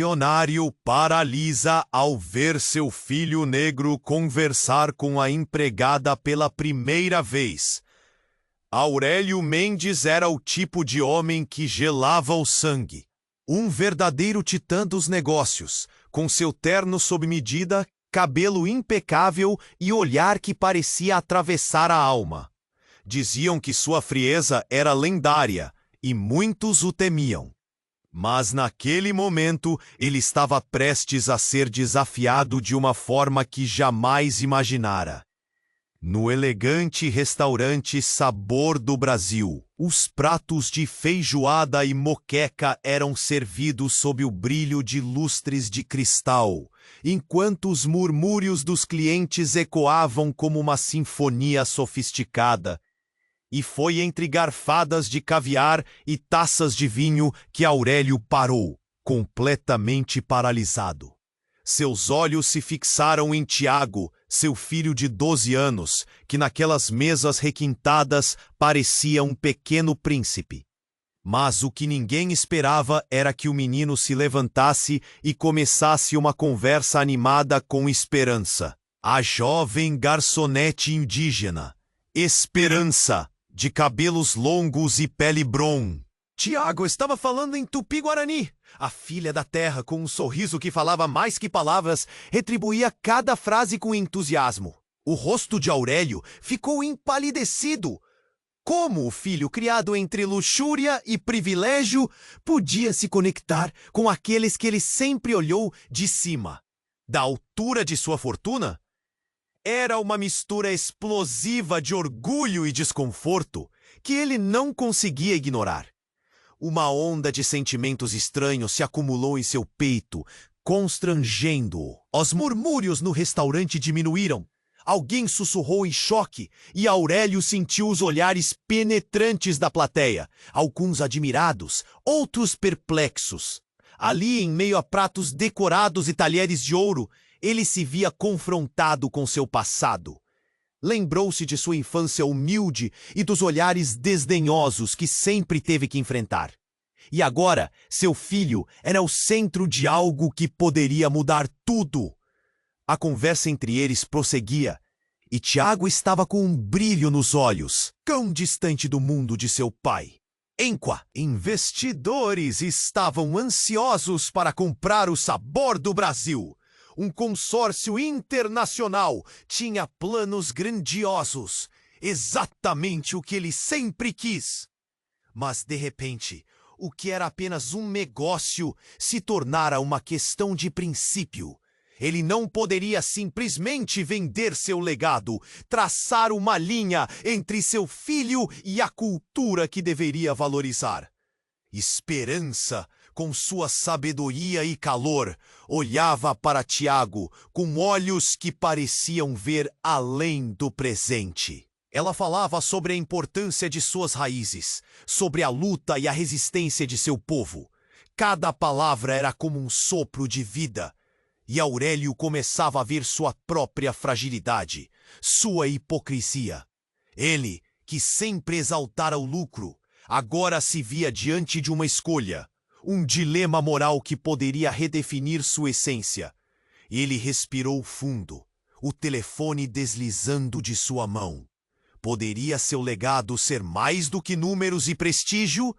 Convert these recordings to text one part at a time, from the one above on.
milionário paralisa ao ver seu filho negro conversar com a empregada pela primeira vez. Aurélio Mendes era o tipo de homem que gelava o sangue. Um verdadeiro titã dos negócios, com seu terno sob medida, cabelo impecável e olhar que parecia atravessar a alma. Diziam que sua frieza era lendária e muitos o temiam. Mas naquele momento ele estava prestes a ser desafiado de uma forma que jamais imaginara. No elegante restaurante Sabor do Brasil, os pratos de feijoada e moqueca eram servidos sob o brilho de lustres de cristal, enquanto os murmúrios dos clientes ecoavam como uma sinfonia sofisticada. E foi entre garfadas de caviar e taças de vinho que Aurélio parou, completamente paralisado. Seus olhos se fixaram em Tiago, seu filho de 12 anos, que naquelas mesas requintadas parecia um pequeno príncipe. Mas o que ninguém esperava era que o menino se levantasse e começasse uma conversa animada com Esperança, a jovem garçonete indígena. Esperança, de cabelos longos e pele brom. Tiago estava falando em tupi-guarani. A filha da terra, com um sorriso que falava mais que palavras, retribuía cada frase com entusiasmo. O rosto de Aurélio ficou empalidecido. Como o filho criado entre luxúria e privilégio podia se conectar com aqueles que ele sempre olhou de cima? Da altura de sua fortuna? Era uma mistura explosiva de orgulho e desconforto que ele não conseguia ignorar. Uma onda de sentimentos estranhos se acumulou em seu peito, constrangendo-o. Os murmúrios no restaurante diminuíram. Alguém sussurrou em choque e Aurélio sentiu os olhares penetrantes da plateia, alguns admirados, outros perplexos. Ali, em meio a pratos decorados e talheres de ouro, ele se via confrontado com seu passado. Lembrou-se de sua infância humilde e dos olhares desdenhosos que sempre teve que enfrentar. E agora, seu filho era o centro de algo que poderia mudar tudo. A conversa entre eles prosseguia, e Tiago estava com um brilho nos olhos, tão distante do mundo de seu pai. Investidores estavam ansiosos para comprar o Sabor do Brasil. Um consórcio internacional tinha planos grandiosos, exatamente o que ele sempre quis. Mas, de repente, o que era apenas um negócio se tornara uma questão de princípio. Ele não poderia simplesmente vender seu legado, traçar uma linha entre seu filho e a cultura que deveria valorizar. Esperança, com sua sabedoria e calor, olhava para Tiago com olhos que pareciam ver além do presente. Ela falava sobre a importância de suas raízes, sobre a luta e a resistência de seu povo. Cada palavra era como um sopro de vida. E Aurélio começava a ver sua própria fragilidade, sua hipocrisia. Ele, que sempre exaltara o lucro, agora se via diante de uma escolha, um dilema moral que poderia redefinir sua essência. Ele respirou fundo, o telefone deslizando de sua mão. Poderia seu legado ser mais do que números e prestígio?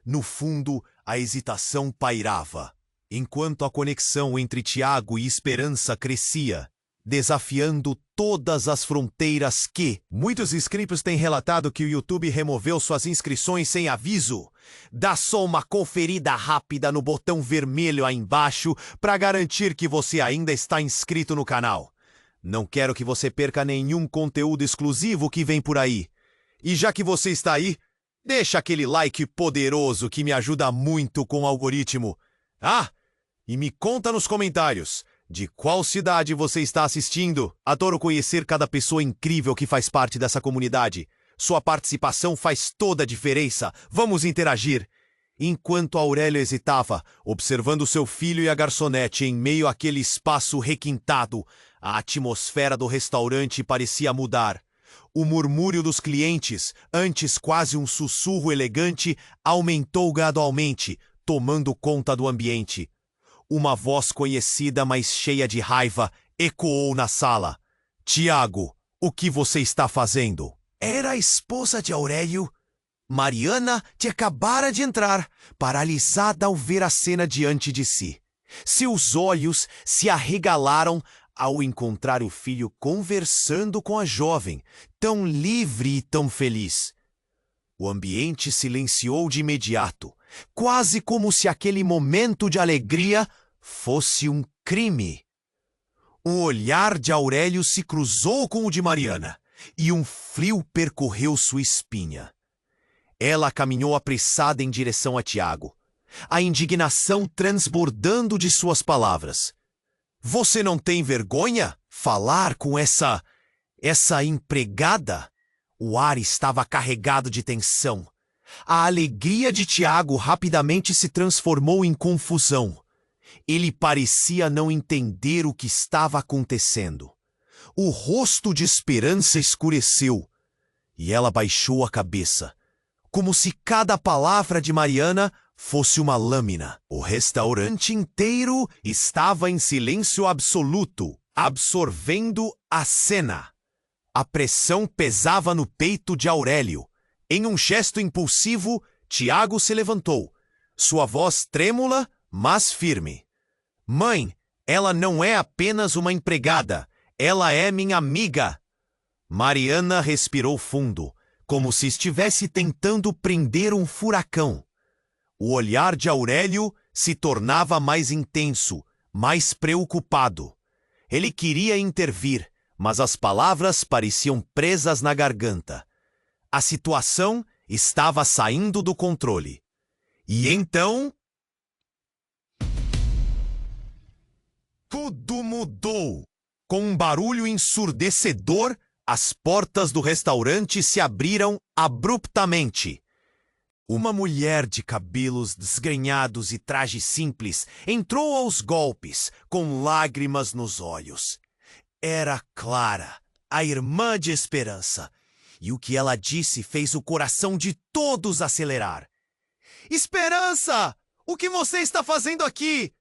No fundo, a hesitação pairava, enquanto a conexão entre Tiago e Esperança crescia, desafiando todas as fronteiras que... Muitos inscritos têm relatado que o YouTube removeu suas inscrições sem aviso. Dá só uma conferida rápida no botão vermelho aí embaixo para garantir que você ainda está inscrito no canal. Não quero que você perca nenhum conteúdo exclusivo que vem por aí. E já que você está aí, deixa aquele like poderoso que me ajuda muito com o algoritmo. E me conta nos comentários de qual cidade você está assistindo. Adoro conhecer cada pessoa incrível que faz parte dessa comunidade. Sua participação faz toda a diferença. Vamos interagir. Enquanto Aurélio hesitava, observando seu filho e a garçonete em meio àquele espaço requintado, a atmosfera do restaurante parecia mudar. O murmúrio dos clientes, antes quase um sussurro elegante, aumentou gradualmente, tomando conta do ambiente. Uma voz conhecida, mas cheia de raiva, ecoou na sala. Tiago, o que você está fazendo? Era a esposa de Aurélio. Mariana te acabara de entrar, paralisada ao ver a cena diante de si. Seus olhos se arregalaram ao encontrar o filho conversando com a jovem, tão livre e tão feliz. O ambiente silenciou de imediato, quase como se aquele momento de alegria fosse um crime. O olhar de Aurélio se cruzou com o de Mariana, e um frio percorreu sua espinha. Ela caminhou apressada em direção a Tiago, a indignação transbordando de suas palavras. Você não tem vergonha? Falar com essa empregada? O ar estava carregado de tensão. A alegria de Tiago rapidamente se transformou em confusão. Ele parecia não entender o que estava acontecendo. O rosto de Esperança escureceu, e ela baixou a cabeça, como se cada palavra de Mariana fosse uma lâmina. O restaurante inteiro estava em silêncio absoluto, absorvendo a cena. A pressão pesava no peito de Aurélio. Em um gesto impulsivo, Tiago se levantou, sua voz trêmula, mas firme. Mãe, ela não é apenas uma empregada, ela é minha amiga. Mariana respirou fundo, como se estivesse tentando prender um furacão. O olhar de Aurélio se tornava mais intenso, mais preocupado. Ele queria intervir, mas as palavras pareciam presas na garganta. A situação estava saindo do controle. E então... tudo mudou. Com um barulho ensurdecedor, as portas do restaurante se abriram abruptamente. Uma mulher de cabelos desgrenhados e traje simples entrou aos golpes, com lágrimas nos olhos. Era Clara, a irmã de Esperança, e o que ela disse fez o coração de todos acelerar. Esperança! O que você está fazendo aqui?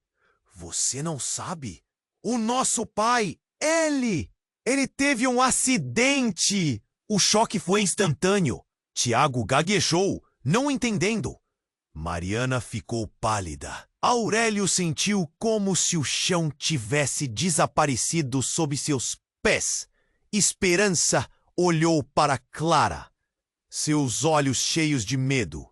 Você não sabe? O nosso pai, ele teve um acidente! O choque foi instantâneo. Tiago gaguejou, não entendendo. Mariana ficou pálida. Aurélio sentiu como se o chão tivesse desaparecido sob seus pés. Esperança olhou para Clara, seus olhos cheios de medo.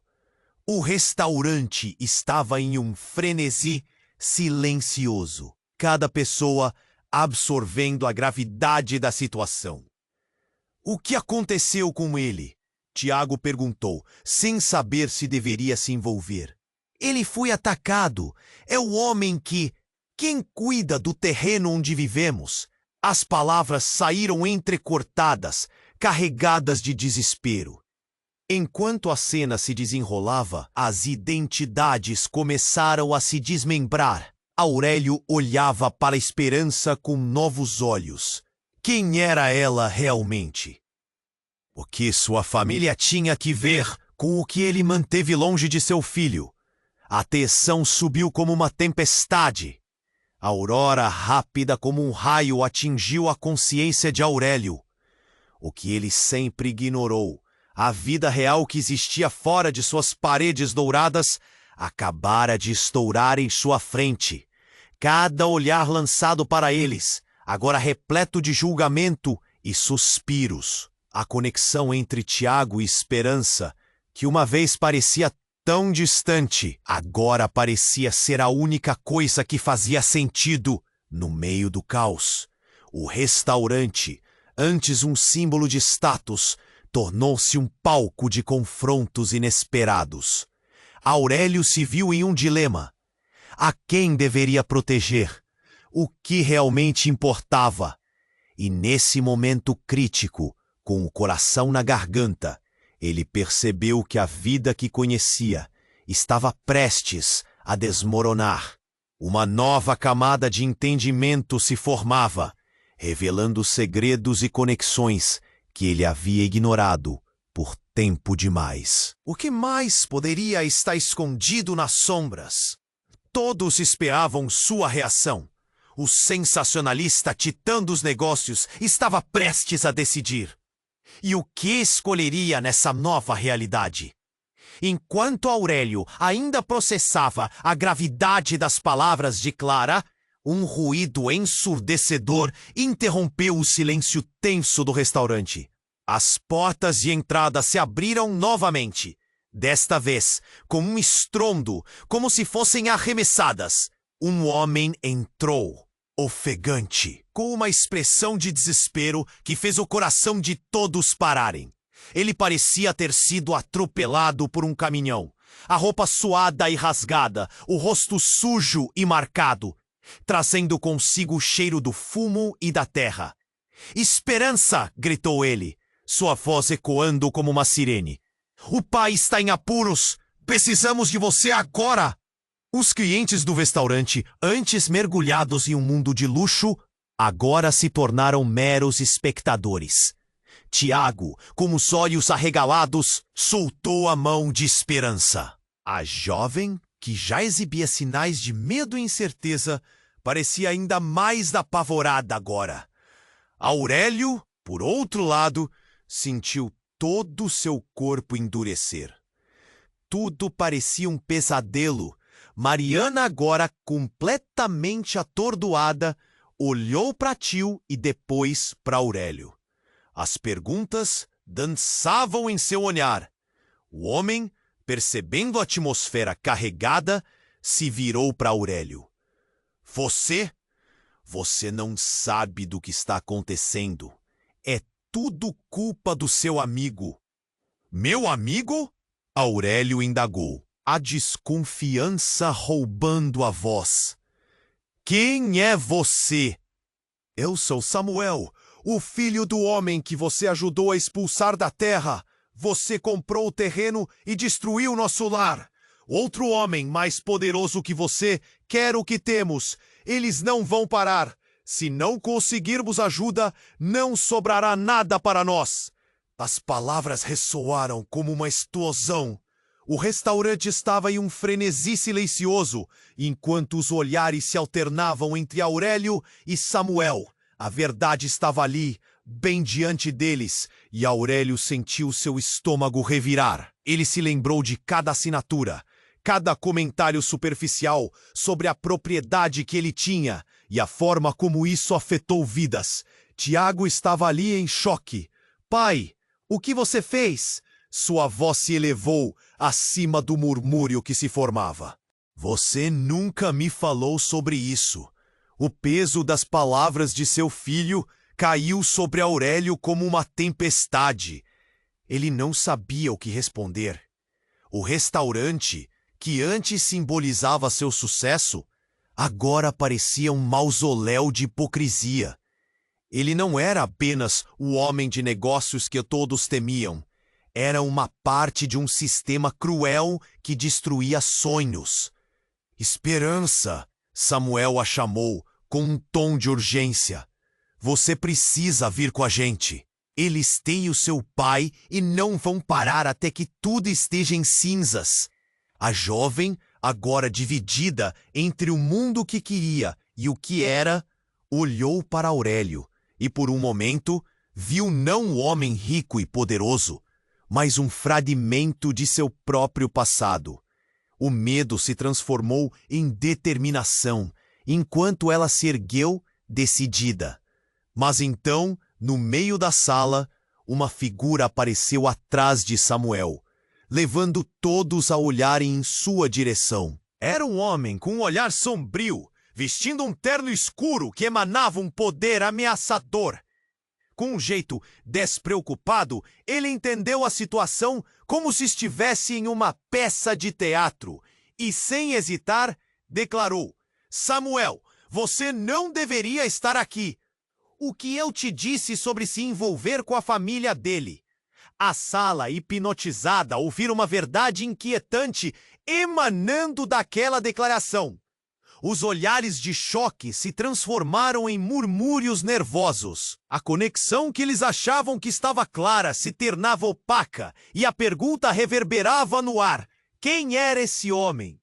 O restaurante estava em um frenesi silencioso, cada pessoa absorvendo a gravidade da situação. O que aconteceu com ele? Tiago perguntou, sem saber se deveria se envolver. Ele foi atacado. É o homem quem cuida do terreno onde vivemos. As palavras saíram entrecortadas, carregadas de desespero. Enquanto a cena se desenrolava, as identidades começaram a se desmembrar. Aurélio olhava para a Esperança com novos olhos. Quem era ela realmente? O que sua família tinha que ver com o que ele manteve longe de seu filho? A tensão subiu como uma tempestade. A aurora rápida como um raio atingiu a consciência de Aurélio. O que ele sempre ignorou, a vida real que existia fora de suas paredes douradas, acabara de estourar em sua frente. Cada olhar lançado para eles, agora repleto de julgamento e suspiros. A conexão entre Tiago e Esperança, que uma vez parecia tão distante, agora parecia ser a única coisa que fazia sentido no meio do caos. O restaurante, antes um símbolo de status, tornou-se um palco de confrontos inesperados. Aurélio se viu em um dilema. A quem deveria proteger? O que realmente importava? E nesse momento crítico, com o coração na garganta, ele percebeu que a vida que conhecia estava prestes a desmoronar. Uma nova camada de entendimento se formava, revelando segredos e conexões que ele havia ignorado por tempo demais. O que mais poderia estar escondido nas sombras? Todos esperavam sua reação. O sensacionalista titã dos negócios estava prestes a decidir. E o que escolheria nessa nova realidade? Enquanto Aurélio ainda processava a gravidade das palavras de Clara, um ruído ensurdecedor interrompeu o silêncio tenso do restaurante. As portas de entrada se abriram novamente, desta vez com um estrondo, como se fossem arremessadas. Um homem entrou, ofegante, com uma expressão de desespero que fez o coração de todos pararem. Ele parecia ter sido atropelado por um caminhão, a roupa suada e rasgada, o rosto sujo e marcado, trazendo consigo o cheiro do fumo e da terra. "Esperança!" gritou ele, sua voz ecoando como uma sirene. "O pai está em apuros! Precisamos de você agora!" Os clientes do restaurante, antes mergulhados em um mundo de luxo, agora se tornaram meros espectadores. Tiago, com os olhos arregalados, soltou a mão de Esperança. A jovem, que já exibia sinais de medo e incerteza, parecia ainda mais apavorada agora. Aurélio, por outro lado, sentiu todo o seu corpo endurecer. Tudo parecia um pesadelo. Mariana, agora completamente atordoada, olhou para Tio e depois para Aurélio. As perguntas dançavam em seu olhar. O homem, percebendo a atmosfera carregada, se virou para Aurélio. Você não sabe do que está acontecendo. É tudo culpa do seu amigo." "Meu amigo?" Aurélio indagou, a desconfiança roubando a voz. "Quem é você?" "Eu sou Samuel, o filho do homem que você ajudou a expulsar da terra. Você comprou o terreno e destruiu nosso lar. Outro homem mais poderoso que você quer o que temos. Eles não vão parar. Se não conseguirmos ajuda, não sobrará nada para nós." As palavras ressoaram como uma explosão. O restaurante estava em um frenesi silencioso, enquanto os olhares se alternavam entre Aurélio e Samuel. A verdade estava ali, bem diante deles, e Aurélio sentiu seu estômago revirar. Ele se lembrou de cada assinatura, cada comentário superficial sobre a propriedade que ele tinha e a forma como isso afetou vidas. Tiago estava ali em choque. "Pai, o que você fez?" Sua voz se elevou acima do murmúrio que se formava. "Você nunca me falou sobre isso." O peso das palavras de seu filho caiu sobre Aurélio como uma tempestade. Ele não sabia o que responder. O restaurante, que antes simbolizava seu sucesso, agora parecia um mausoléu de hipocrisia. Ele não era apenas o homem de negócios que todos temiam. Era uma parte de um sistema cruel que destruía sonhos. "Esperança!" Samuel a chamou com um tom de urgência. "Você precisa vir com a gente. Eles têm o seu pai e não vão parar até que tudo esteja em cinzas." A jovem, agora dividida entre o mundo que queria e o que era, olhou para Aurélio e, por um momento, viu não o homem rico e poderoso, mas um fragmento de seu próprio passado. O medo se transformou em determinação, enquanto ela se ergueu, decidida. Mas então, no meio da sala, uma figura apareceu atrás de Samuel, levando todos a olharem em sua direção. Era um homem com um olhar sombrio, vestindo um terno escuro que emanava um poder ameaçador. Com um jeito despreocupado, ele entendeu a situação como se estivesse em uma peça de teatro e, sem hesitar, declarou: "Samuel, você não deveria estar aqui. O que eu te disse sobre se envolver com a família dele?" A sala, hipnotizada, ouvira uma verdade inquietante emanando daquela declaração. Os olhares de choque se transformaram em murmúrios nervosos. A conexão que eles achavam que estava clara se tornava opaca e a pergunta reverberava no ar: quem era esse homem?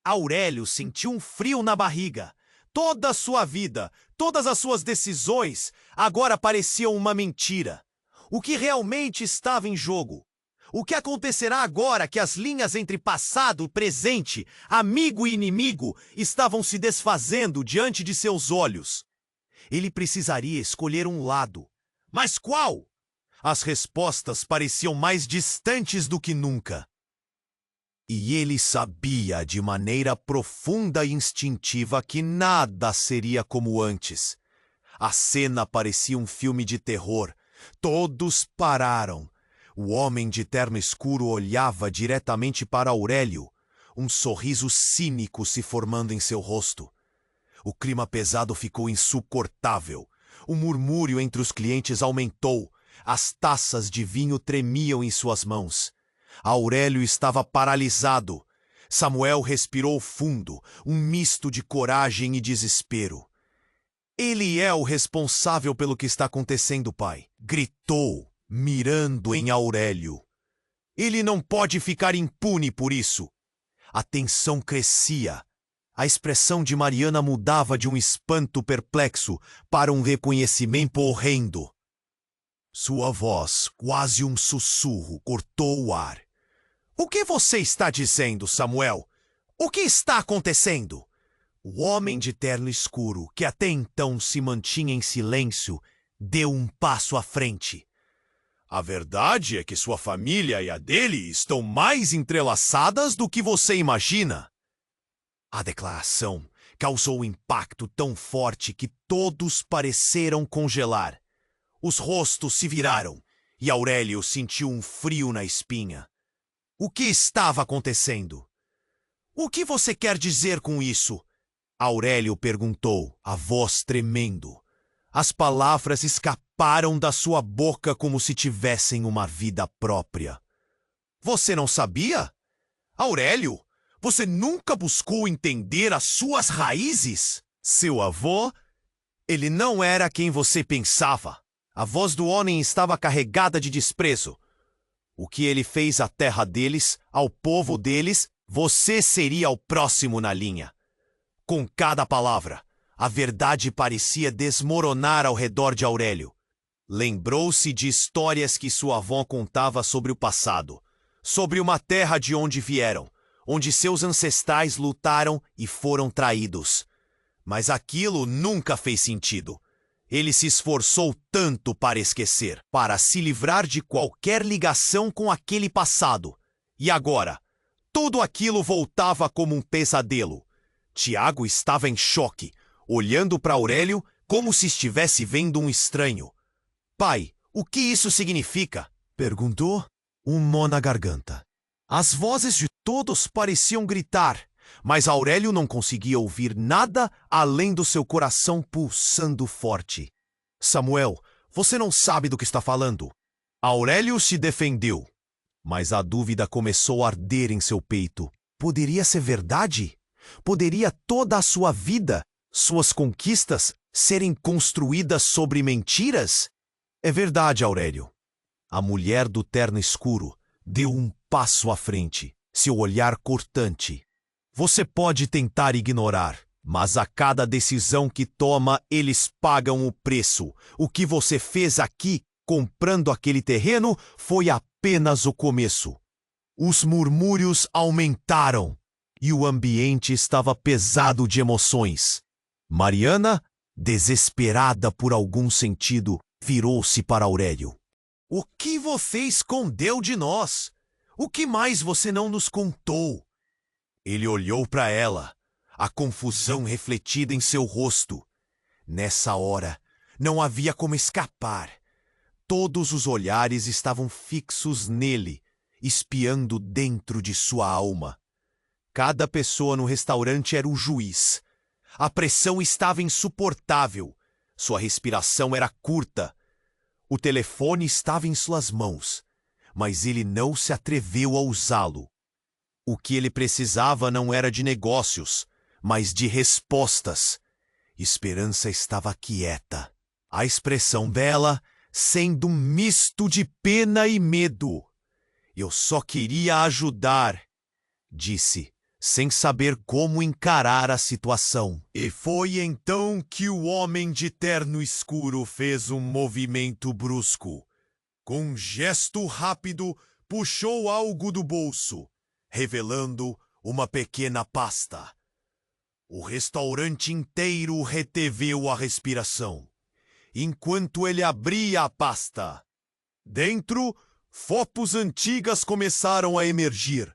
Aurélio sentiu um frio na barriga. Toda a sua vida, todas as suas decisões, agora pareciam uma mentira. O que realmente estava em jogo? O que acontecerá agora que as linhas entre passado, presente, amigo e inimigo estavam se desfazendo diante de seus olhos? Ele precisaria escolher um lado. Mas qual? As respostas pareciam mais distantes do que nunca. E ele sabia de maneira profunda e instintiva que nada seria como antes. A cena parecia um filme de terror. Todos pararam. O homem de terno escuro olhava diretamente para Aurélio, um sorriso cínico se formando em seu rosto. O clima pesado ficou insuportável. O murmúrio entre os clientes aumentou. As taças de vinho tremiam em suas mãos. Aurélio estava paralisado. Samuel respirou fundo, um misto de coragem e desespero. Ele é o responsável pelo que está acontecendo, pai, gritou, mirando em Aurélio. Ele não pode ficar impune por isso. A tensão crescia. A expressão de Mariana mudava de um espanto perplexo para um reconhecimento horrendo. Sua voz, quase um sussurro, cortou o ar. O que você está dizendo, Samuel? O que está acontecendo? O homem de terno escuro, que até então se mantinha em silêncio, deu um passo à frente. A verdade é que sua família e a dele estão mais entrelaçadas do que você imagina. A declaração causou um impacto tão forte que todos pareceram congelar. Os rostos se viraram e Aurélio sentiu um frio na espinha. O que estava acontecendo? O que você quer dizer com isso? Aurélio perguntou, a voz tremendo. As palavras escaparam da sua boca como se tivessem uma vida própria. Você não sabia? Aurélio, você nunca buscou entender as suas raízes? Seu avô? Ele não era quem você pensava. A voz do homem estava carregada de desprezo. O que ele fez à terra deles, ao povo deles, você seria o próximo na linha. Com cada palavra, a verdade parecia desmoronar ao redor de Aurélio. Lembrou-se de histórias que sua avó contava sobre o passado, sobre uma terra de onde vieram, onde seus ancestrais lutaram e foram traídos. Mas aquilo nunca fez sentido. Ele se esforçou tanto para esquecer, para se livrar de qualquer ligação com aquele passado. E agora, tudo aquilo voltava como um pesadelo. Tiago estava em choque, olhando para Aurélio como se estivesse vendo um estranho. Pai, o que isso significa? Perguntou, um nó na garganta. As vozes de todos pareciam gritar, mas Aurélio não conseguia ouvir nada além do seu coração pulsando forte. Samuel, você não sabe do que está falando. Aurélio se defendeu, mas a dúvida começou a arder em seu peito. Poderia ser verdade? Poderia toda a sua vida, suas conquistas, serem construídas sobre mentiras? É verdade, Aurélio. A mulher do terno escuro deu um passo à frente, seu olhar cortante. Você pode tentar ignorar, mas a cada decisão que toma, eles pagam o preço. O que você fez aqui, comprando aquele terreno, foi apenas o começo. Os murmúrios aumentaram e o ambiente estava pesado de emoções. Mariana, desesperada por algum sentido, virou-se para Aurélio. O que você escondeu de nós? O que mais você não nos contou? Ele olhou para ela, a confusão refletida em seu rosto. Nessa hora, não havia como escapar. Todos os olhares estavam fixos nele, espiando dentro de sua alma. Cada pessoa no restaurante era o juiz. A pressão estava insuportável. Sua respiração era curta. O telefone estava em suas mãos, mas ele não se atreveu a usá-lo. O que ele precisava não era de negócios, mas de respostas. Esperança estava quieta. A expressão dela sendo um misto de pena e medo. Eu só queria ajudar, disse, sem saber como encarar a situação. E foi então que o homem de terno escuro fez um movimento brusco. Com um gesto rápido, puxou algo do bolso, revelando uma pequena pasta. O restaurante inteiro reteveu a respiração, enquanto ele abria a pasta. Dentro, fotos antigas começaram a emergir,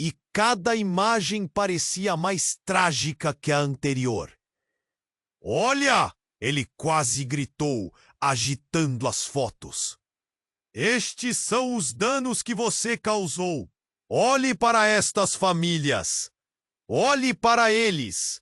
e cada imagem parecia mais trágica que a anterior. "Olha!" ele quase gritou, agitando as fotos. "Estes são os danos que você causou. Olhe para estas famílias. Olhe para eles."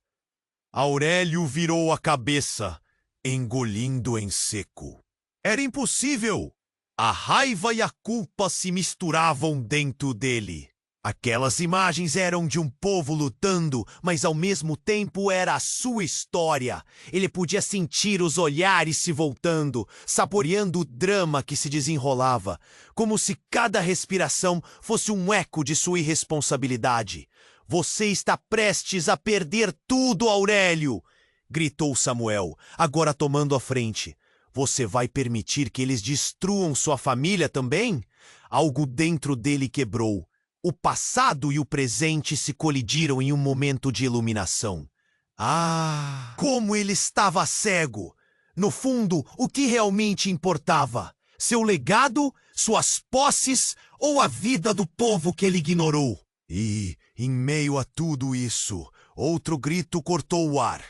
Aurélio virou a cabeça, engolindo em seco. Era impossível. A raiva e a culpa se misturavam dentro dele. Aquelas imagens eram de um povo lutando, mas ao mesmo tempo era a sua história. Ele podia sentir os olhares se voltando, saboreando o drama que se desenrolava, como se cada respiração fosse um eco de sua irresponsabilidade. "Você está prestes a perder tudo, Aurélio!" gritou Samuel, agora tomando a frente. "Você vai permitir que eles destruam sua família também?" Algo dentro dele quebrou. O passado e o presente se colidiram em um momento de iluminação. Ah, como ele estava cego! No fundo, o que realmente importava? Seu legado, suas posses ou a vida do povo que ele ignorou? E, em meio a tudo isso, outro grito cortou o ar.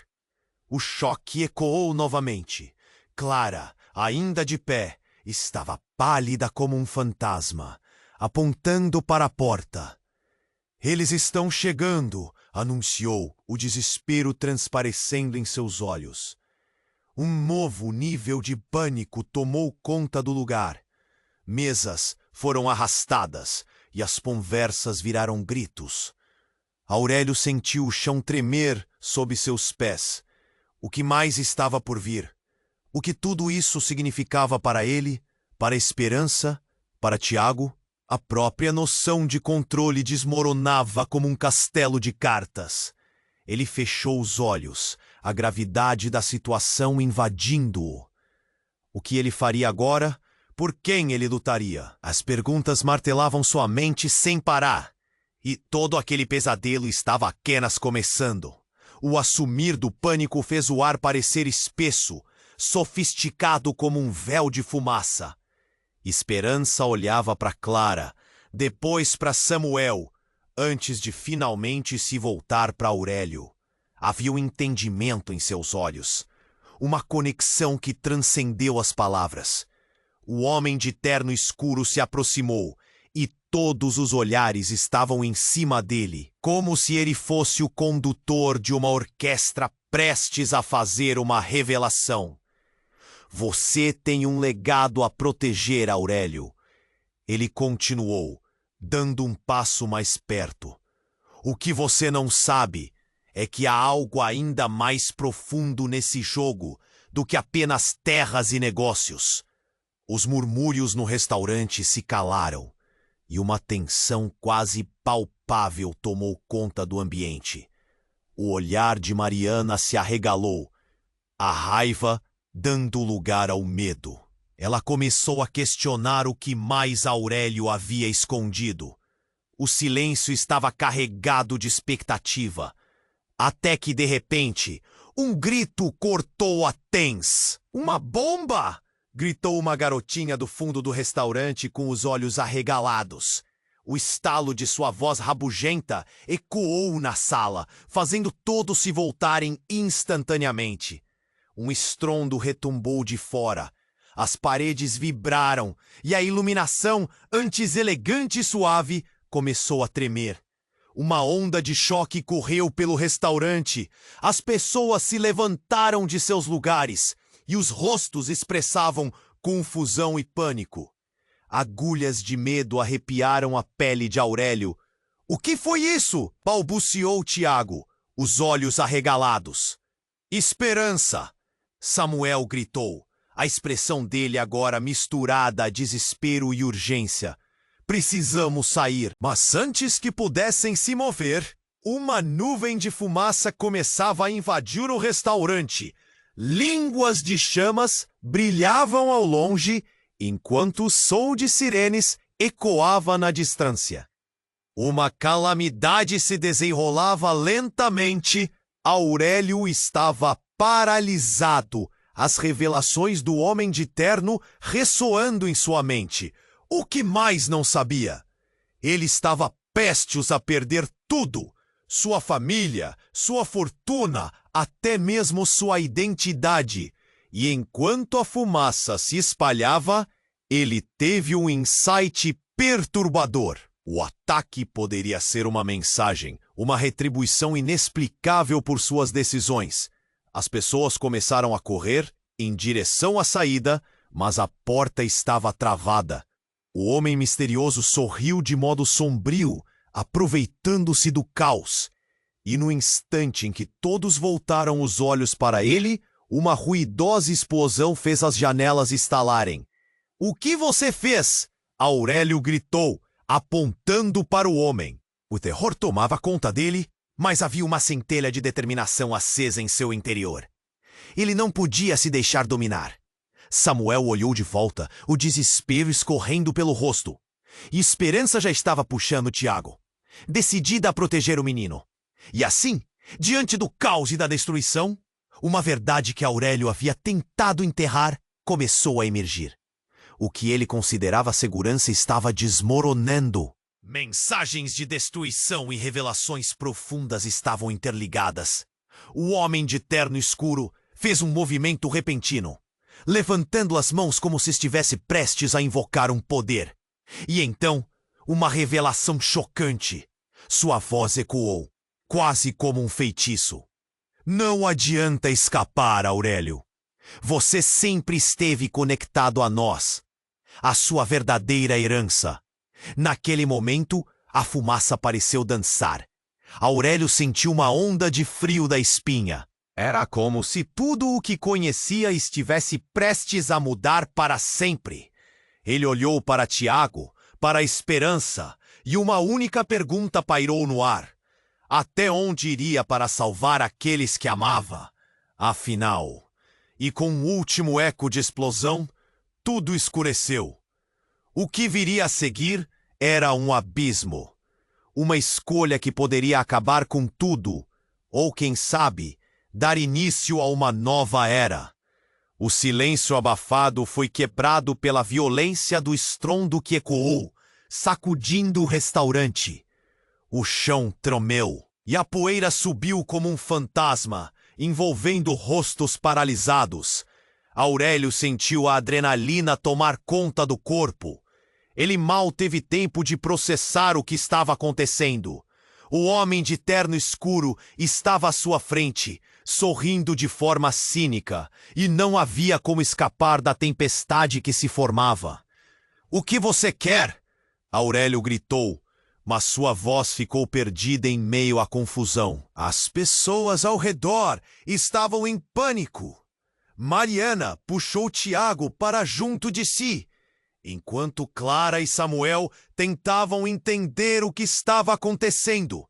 O choque ecoou novamente. Clara, ainda de pé, estava pálida como um fantasma, apontando para a porta. "Eles estão chegando", anunciou, o desespero transparecendo em seus olhos. Um novo nível de pânico tomou conta do lugar. Mesas foram arrastadas e as conversas viraram gritos. Aurélio sentiu o chão tremer sob seus pés. O que mais estava por vir? O que tudo isso significava para ele, para a esperança, para Tiago? A própria noção de controle desmoronava como um castelo de cartas. Ele fechou os olhos, a gravidade da situação invadindo-o. O que ele faria agora? Por quem ele lutaria? As perguntas martelavam sua mente sem parar. E todo aquele pesadelo estava apenas começando. O assumir do pânico fez o ar parecer espesso, sofisticado como um véu de fumaça. Esperança olhava para Clara, depois para Samuel, antes de finalmente se voltar para Aurélio. Havia um entendimento em seus olhos, uma conexão que transcendeu as palavras. O homem de terno escuro se aproximou, e todos os olhares estavam em cima dele, como se ele fosse o condutor de uma orquestra prestes a fazer uma revelação. "Você tem um legado a proteger, Aurélio." Ele continuou, dando um passo mais perto. "O que você não sabe é que há algo ainda mais profundo nesse jogo do que apenas terras e negócios." Os murmúrios no restaurante se calaram, e uma tensão quase palpável tomou conta do ambiente. O olhar de Mariana se arregalou, a raiva dando lugar ao medo. Ela começou a questionar o que mais Aurélio havia escondido. O silêncio estava carregado de expectativa, até que, de repente, um grito cortou a tens. "Uma bomba!" gritou uma garotinha do fundo do restaurante com os olhos arregalados. O estalo de sua voz rabugenta ecoou na sala, fazendo todos se voltarem instantaneamente. Um estrondo retumbou de fora. As paredes vibraram e a iluminação, antes elegante e suave, começou a tremer. Uma onda de choque correu pelo restaurante. As pessoas se levantaram de seus lugares e os rostos expressavam confusão e pânico. Agulhas de medo arrepiaram a pele de Aurélio. "O que foi isso?" balbuciou Tiago, os olhos arregalados. "Esperança!" Samuel gritou, a expressão dele agora misturada a desespero e urgência. "Precisamos sair." Mas antes que pudessem se mover, Uma nuvem de fumaça começava a invadir o restaurante. Línguas de chamas brilhavam ao longe, enquanto o som de sirenes ecoava na distância. Uma calamidade se desenrolava lentamente. Aurélio estava paralisado, as revelações do Homem de Terno ressoando em sua mente. O que mais não sabia? Ele estava prestes a perder tudo. Sua família, sua fortuna, até mesmo sua identidade. E enquanto a fumaça se espalhava, ele teve um insight perturbador. O ataque poderia ser uma mensagem, uma retribuição inexplicável por suas decisões. As pessoas começaram a correr em direção à saída, mas a porta estava travada. O homem misterioso sorriu de modo sombrio, aproveitando-se do caos. E no instante em que todos voltaram os olhos para ele, uma ruidosa explosão fez as janelas estalarem. "O que você fez?" Aurélio gritou, apontando para o homem. O terror tomava conta dele, mas havia uma centelha de determinação acesa em seu interior. Ele não podia se deixar dominar. Samuel olhou de volta, o desespero escorrendo pelo rosto. E Esperança já estava puxando Tiago, decidida a proteger o menino. E assim, diante do caos e da destruição, uma verdade que Aurélio havia tentado enterrar começou a emergir. O que ele considerava segurança estava desmoronando. Mensagens de destruição e revelações profundas estavam interligadas. O homem de terno escuro fez um movimento repentino, levantando as mãos como se estivesse prestes a invocar um poder. E então, uma revelação chocante. Sua voz ecoou, quase como um feitiço. "Não adianta escapar, Aurélio. Você sempre esteve conectado a nós, a sua verdadeira herança." Naquele momento, a fumaça pareceu dançar. Aurélio sentiu uma onda de frio da espinha. Era como se tudo o que conhecia estivesse prestes a mudar para sempre. Ele olhou para Tiago, para a Esperança, e uma única pergunta pairou no ar. Até onde iria para salvar aqueles que amava? Afinal, e com o último eco de explosão, tudo escureceu. O que viria a seguir era um abismo. Uma escolha que poderia acabar com tudo, ou quem sabe, dar início a uma nova era. O silêncio abafado foi quebrado pela violência do estrondo que ecoou, sacudindo o restaurante. O chão tremeu, e a poeira subiu como um fantasma, envolvendo rostos paralisados. Aurélio sentiu a adrenalina tomar conta do corpo. Ele mal teve tempo de processar o que estava acontecendo. O homem de terno escuro estava à sua frente, sorrindo de forma cínica, e não havia como escapar da tempestade que se formava. "O que você quer?" Aurélio gritou, mas sua voz ficou perdida em meio à confusão. As pessoas ao redor estavam em pânico. Mariana puxou Tiago para junto de si, enquanto Clara e Samuel tentavam entender o que estava acontecendo.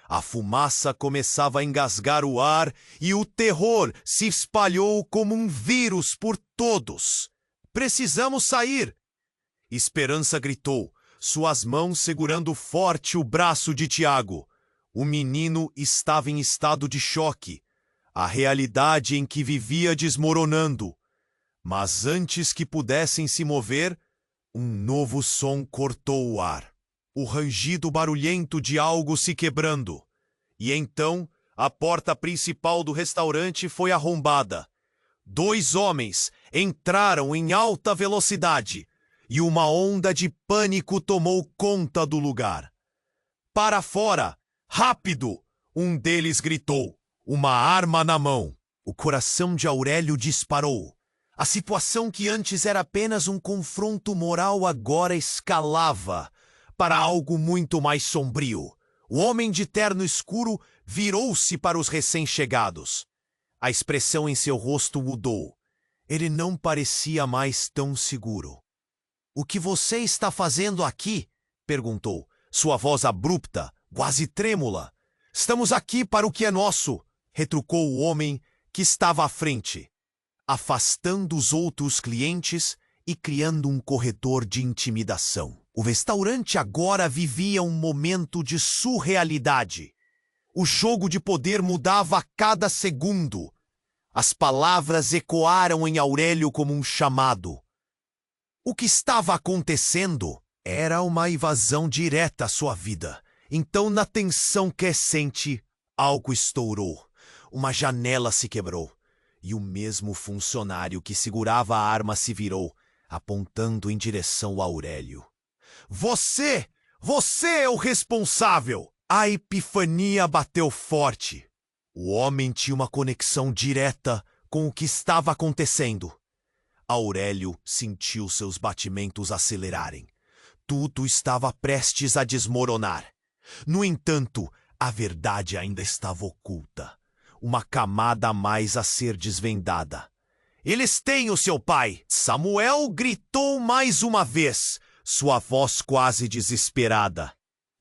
A fumaça começava a engasgar o ar e o terror se espalhou como um vírus por todos. "Precisamos sair!" Esperança gritou, suas mãos segurando forte o braço de Tiago. O menino estava em estado de choque, a realidade em que vivia desmoronando. Mas antes que pudessem se mover, um novo som cortou o ar. O rangido barulhento de algo se quebrando. E então, a porta principal do restaurante foi arrombada. 2 homens entraram em alta velocidade, e uma onda de pânico tomou conta do lugar. "Para fora! Rápido!" um deles gritou, uma arma na mão. O coração de Aurélio disparou. A situação que antes era apenas um confronto moral agora escalava para algo muito mais sombrio. O homem de terno escuro virou-se para os recém-chegados. A expressão em seu rosto mudou. Ele não parecia mais tão seguro. "O que você está fazendo aqui?" perguntou, sua voz abrupta, quase trêmula. Estamos aqui para o que é nosso, retrucou o homem que estava à frente, afastando os outros clientes e criando um corredor de intimidação. O restaurante agora vivia um momento de surrealidade. O jogo de poder mudava a cada segundo. As palavras ecoaram em Aurélio como um chamado. O que estava acontecendo era uma invasão direta à sua vida. Então, na tensão crescente, algo estourou. Uma janela se quebrou. E o mesmo funcionário que segurava a arma se virou, apontando em direção a Aurélio. Você é o responsável! A epifania bateu forte. O homem tinha uma conexão direta com o que estava acontecendo. Aurélio sentiu seus batimentos acelerarem. Tudo estava prestes a desmoronar. No entanto, a verdade ainda estava oculta. Uma camada a mais a ser desvendada. Eles têm o seu pai! Samuel gritou mais uma vez, sua voz quase desesperada.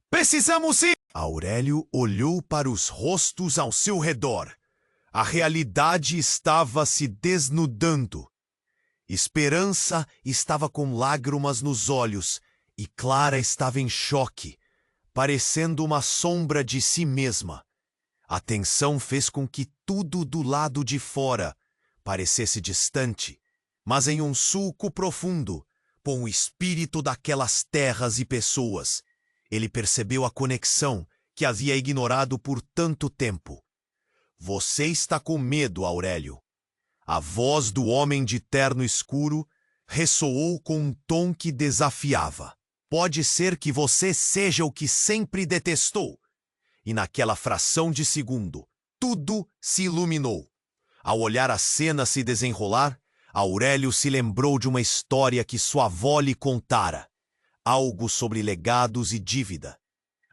Precisamos ir! Aurélio olhou para os rostos ao seu redor. A realidade estava se desnudando. Esperança estava com lágrimas nos olhos e Clara estava em choque, parecendo uma sombra de si mesma. A tensão fez com que tudo do lado de fora parecesse distante, mas em um sulco profundo, com o espírito daquelas terras e pessoas, ele percebeu a conexão que havia ignorado por tanto tempo. Você está com medo, Aurélio. A voz do homem de terno escuro ressoou com um tom que desafiava. Pode ser que você seja o que sempre detestou. E naquela fração de segundo, tudo se iluminou. Ao olhar a cena se desenrolar, Aurélio se lembrou de uma história que sua avó lhe contara. Algo sobre legados e dívida.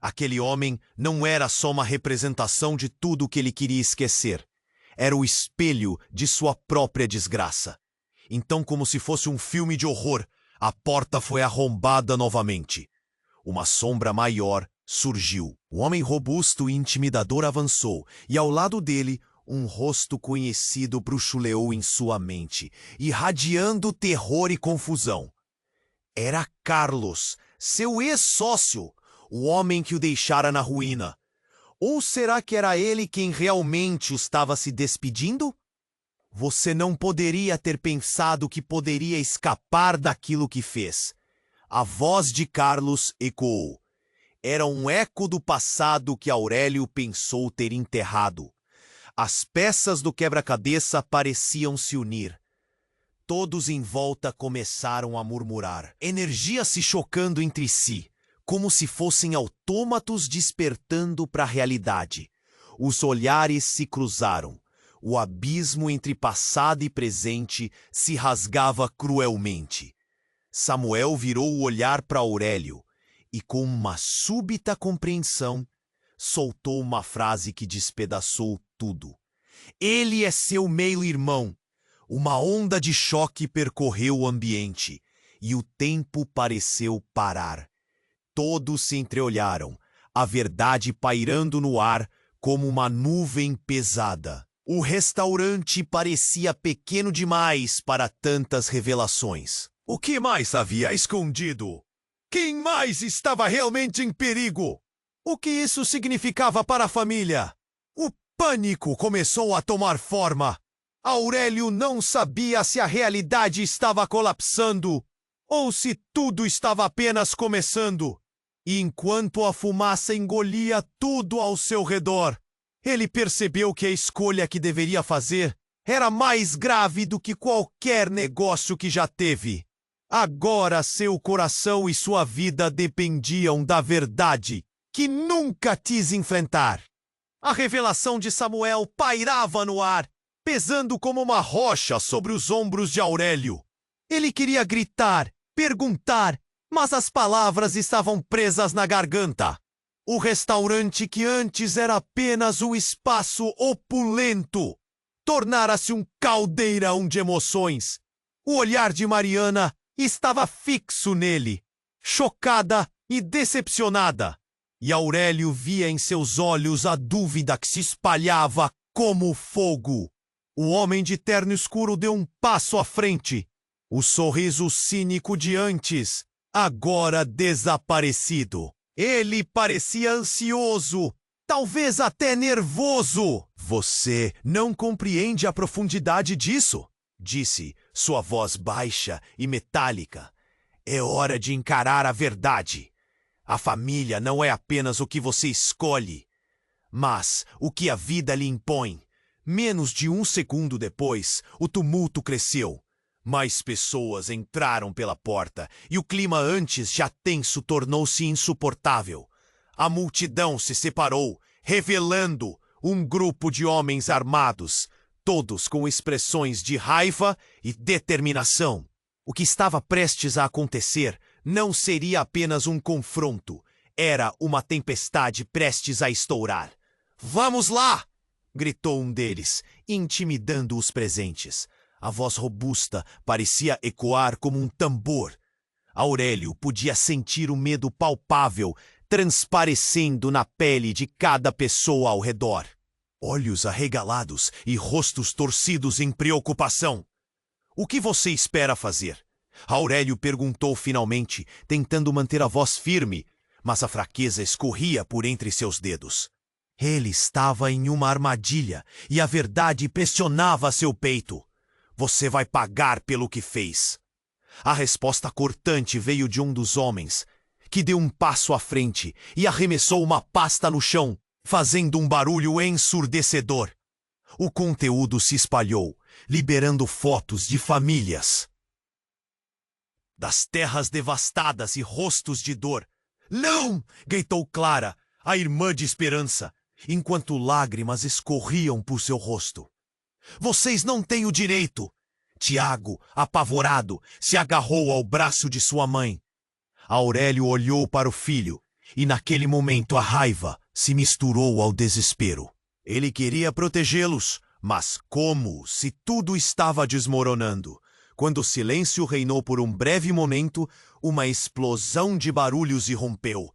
Aquele homem não era só uma representação de tudo o que ele queria esquecer. Era o espelho de sua própria desgraça. Então, como se fosse um filme de horror, a porta foi arrombada novamente. Uma sombra maior surgiu. O homem robusto e intimidador avançou, e ao lado dele, um rosto conhecido bruxuleou em sua mente, irradiando terror e confusão. Era Carlos, seu ex-sócio, o homem que o deixara na ruína. Ou será que era ele quem realmente estava se despedindo? Você não poderia ter pensado que poderia escapar daquilo que fez. A voz de Carlos ecoou. Era um eco do passado que Aurélio pensou ter enterrado. As peças do quebra-cabeça pareciam se unir. Todos em volta começaram a murmurar, energia se chocando entre si, como se fossem autômatos despertando para a realidade. Os olhares se cruzaram. O abismo entre passado e presente se rasgava cruelmente. Samuel virou o olhar para Aurélio e, com uma súbita compreensão, soltou uma frase que despedaçou tudo. Ele é seu meio-irmão. Uma onda de choque percorreu o ambiente e o tempo pareceu parar. Todos se entreolharam, a verdade pairando no ar como uma nuvem pesada. O restaurante parecia pequeno demais para tantas revelações. O que mais havia escondido? Quem mais estava realmente em perigo? O que isso significava para a família? O pânico começou a tomar forma. Aurélio não sabia se a realidade estava colapsando ou se tudo estava apenas começando. E enquanto a fumaça engolia tudo ao seu redor, ele percebeu que a escolha que deveria fazer era mais grave do que qualquer negócio que já teve. Agora seu coração e sua vida dependiam da verdade que nunca quis enfrentar. A revelação de Samuel pairava no ar, pesando como uma rocha sobre os ombros de Aurélio. Ele queria gritar, perguntar, mas as palavras estavam presas na garganta. O restaurante que antes era apenas um espaço opulento tornara-se um caldeirão de emoções. O olhar de Mariana estava fixo nele, chocada e decepcionada. e Aurélio via em seus olhos a dúvida que se espalhava como fogo. O homem de terno escuro deu um passo à frente. O sorriso cínico de antes, agora desaparecido. Ele parecia ansioso, talvez até nervoso. Você não compreende a profundidade disso, disse, sua voz baixa e metálica. É hora de encarar a verdade. A família não é apenas o que você escolhe, mas o que a vida lhe impõe. Menos de um segundo depois, o tumulto cresceu. Mais pessoas entraram pela porta e o clima antes já tenso tornou-se insuportável. A multidão se separou, revelando um grupo de homens armados, todos com expressões de raiva e determinação. O que estava prestes a acontecer não seria apenas um confronto, era uma tempestade prestes a estourar. "Vamos lá!" gritou um deles, intimidando os presentes. A voz robusta parecia ecoar como um tambor. Aurélio podia sentir o medo palpável transparecendo na pele de cada pessoa ao redor. Olhos arregalados e rostos torcidos em preocupação. "O que você espera fazer?" Aurélio perguntou finalmente, tentando manter a voz firme, mas a fraqueza escorria por entre seus dedos. Ele estava em uma armadilha e a verdade pressionava seu peito. "Você vai pagar pelo que fez." A resposta cortante veio de um dos homens, que deu um passo à frente e arremessou uma pasta no chão, fazendo um barulho ensurdecedor. O conteúdo se espalhou, liberando fotos de famílias, das terras devastadas e rostos de dor. "Não!" gritou Clara, a irmã de Esperança, enquanto lágrimas escorriam por seu rosto. "Vocês não têm o direito!" Tiago, apavorado, se agarrou ao braço de sua mãe. Aurélio olhou para o filho, e naquele momento a raiva se misturou ao desespero. Ele queria protegê-los, mas como se tudo estava desmoronando? Quando o silêncio reinou por um breve momento, uma explosão de barulhos irrompeu.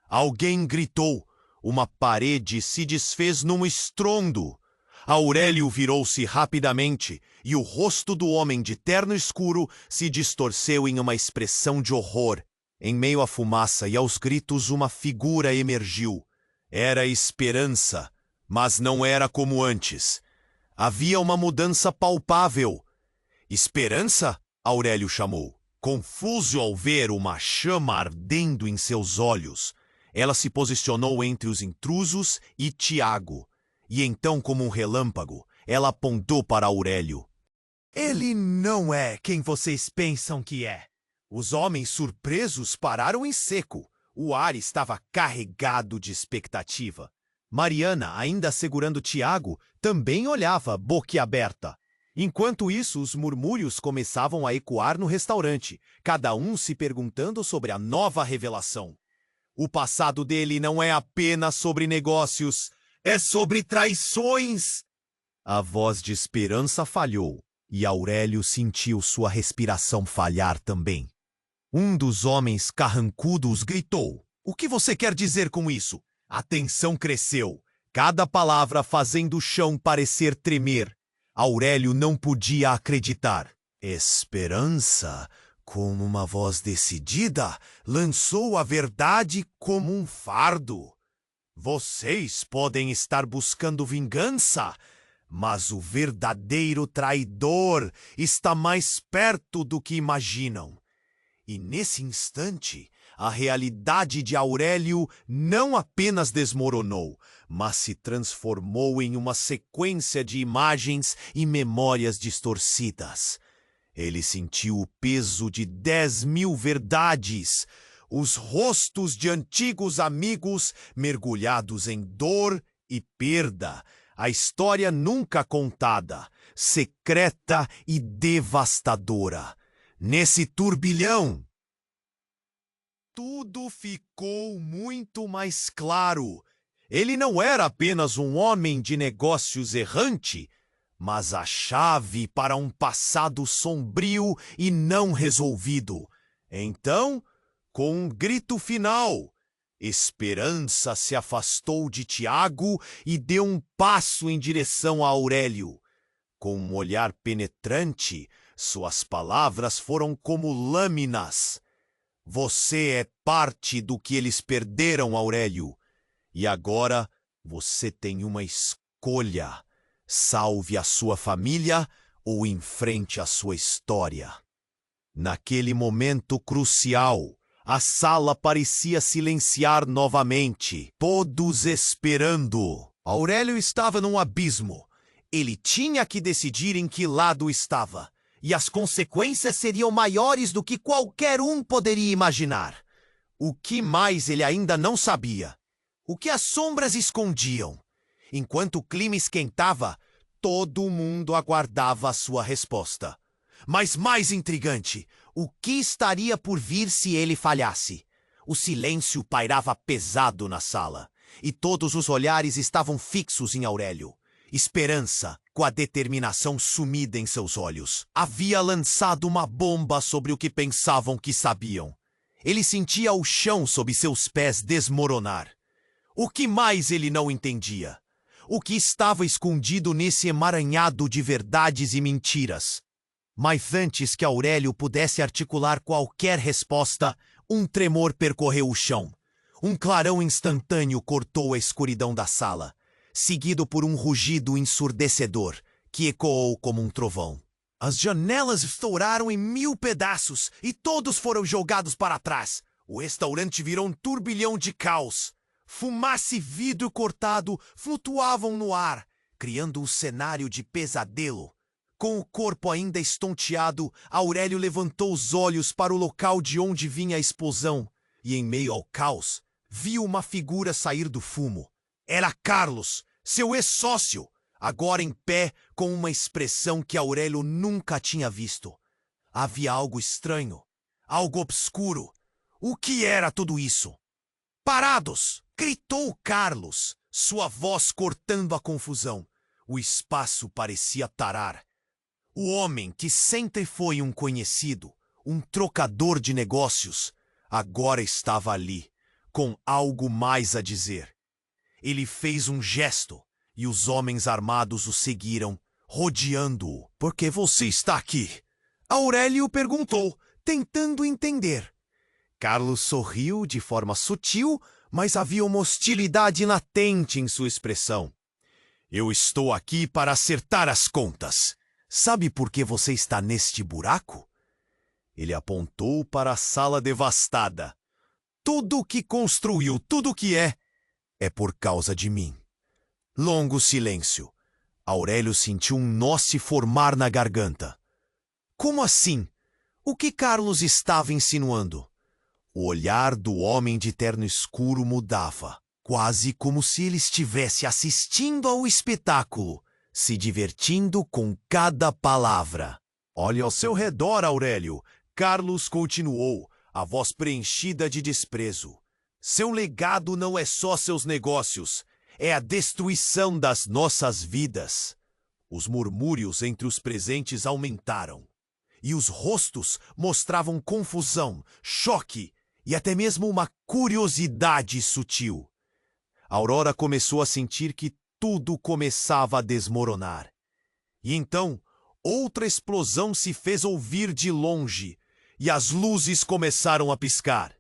Alguém gritou. Uma parede se desfez num estrondo. Aurélio virou-se rapidamente e o rosto do homem de terno escuro se distorceu em uma expressão de horror. Em meio à fumaça e aos gritos, uma figura emergiu. Era Esperança, mas não era como antes. Havia uma mudança palpável. "Esperança?" Aurélio chamou, confuso ao ver uma chama ardendo em seus olhos. Ela se posicionou entre os intrusos e Tiago, e então, como um relâmpago, ela apontou para Aurélio. "Ele não é quem vocês pensam que é." Os homens surpresos pararam em seco. O ar estava carregado de expectativa. Mariana, ainda segurando Tiago, também olhava boquiaberta. Enquanto isso, os murmúrios começavam a ecoar no restaurante, cada um se perguntando sobre a nova revelação. O passado dele não é apenas sobre negócios, é sobre traições. A voz de Esperança falhou, e Aurélio sentiu sua respiração falhar também. Um dos homens carrancudos gritou. "O que você quer dizer com isso?" A tensão cresceu, cada palavra fazendo o chão parecer tremer. Aurélio não podia acreditar. Esperança, com uma voz decidida, lançou a verdade como um fardo. "Vocês podem estar buscando vingança, mas o verdadeiro traidor está mais perto do que imaginam." E nesse instante, a realidade de Aurélio não apenas desmoronou, mas se transformou em uma sequência de imagens e memórias distorcidas. Ele sentiu o peso de 10.000 verdades, os rostos de antigos amigos mergulhados em dor e perda, a história nunca contada, secreta e devastadora. Nesse turbilhão, tudo ficou muito mais claro. Ele não era apenas um homem de negócios errante, mas a chave para um passado sombrio e não resolvido. Então, com um grito final, Esperança se afastou de Tiago e deu um passo em direção a Aurélio. Com um olhar penetrante, suas palavras foram como lâminas. Você é parte do que eles perderam, Aurélio. E agora você tem uma escolha. Salve a sua família ou enfrente a sua história. Naquele momento crucial, a sala parecia silenciar novamente, todos esperando. Aurélio estava num abismo. Ele tinha que decidir em que lado estava, e as consequências seriam maiores do que qualquer um poderia imaginar. O que mais ele ainda não sabia? O que as sombras escondiam? Enquanto o clima esquentava, todo mundo aguardava a sua resposta. Mas mais intrigante, o que estaria por vir se ele falhasse? O silêncio pairava pesado na sala, e todos os olhares estavam fixos em Aurélio. Esperança, com a determinação sumida em seus olhos, havia lançado uma bomba sobre o que pensavam que sabiam. Ele sentia o chão sob seus pés desmoronar. O que mais ele não entendia? O que estava escondido nesse emaranhado de verdades e mentiras? Mas antes que Aurélio pudesse articular qualquer resposta, um tremor percorreu o chão. Um clarão instantâneo cortou a escuridão da sala, seguido por um rugido ensurdecedor, que ecoou como um trovão. As janelas estouraram em 1000 pedaços e todos foram jogados para trás. O restaurante virou um turbilhão de caos. Fumaça e vidro cortado flutuavam no ar, criando um cenário de pesadelo. Com o corpo ainda estonteado, Aurélio levantou os olhos para o local de onde vinha a explosão e, em meio ao caos, viu uma figura sair do fumo. Era Carlos, seu ex-sócio, agora em pé com uma expressão que Aurélio nunca tinha visto. Havia algo estranho, algo obscuro. O que era tudo isso? Parados! Gritou Carlos, sua voz cortando a confusão. O espaço parecia tarar. O homem que sempre foi um conhecido, um trocador de negócios, agora estava ali, com algo mais a dizer. Ele fez um gesto e os homens armados o seguiram, rodeando-o. Por que você está aqui? Aurélio perguntou, tentando entender. Carlos sorriu de forma sutil, mas havia uma hostilidade latente em sua expressão. Eu estou aqui para acertar as contas. Sabe por que você está neste buraco? Ele apontou para a sala devastada. Tudo o que construiu, tudo o que é por causa de mim. Longo silêncio. Aurélio sentiu um nó se formar na garganta. Como assim? O que Carlos estava insinuando? O olhar do homem de terno escuro mudava, quase como se ele estivesse assistindo ao espetáculo, se divertindo com cada palavra. Olhe ao seu redor, Aurélio. Carlos continuou, a voz preenchida de desprezo. Seu legado não é só seus negócios, é a destruição das nossas vidas. Os murmúrios entre os presentes aumentaram, e os rostos mostravam confusão, choque e até mesmo uma curiosidade sutil. Aurora começou a sentir que tudo começava a desmoronar. E então, outra explosão se fez ouvir de longe, e as luzes começaram a piscar.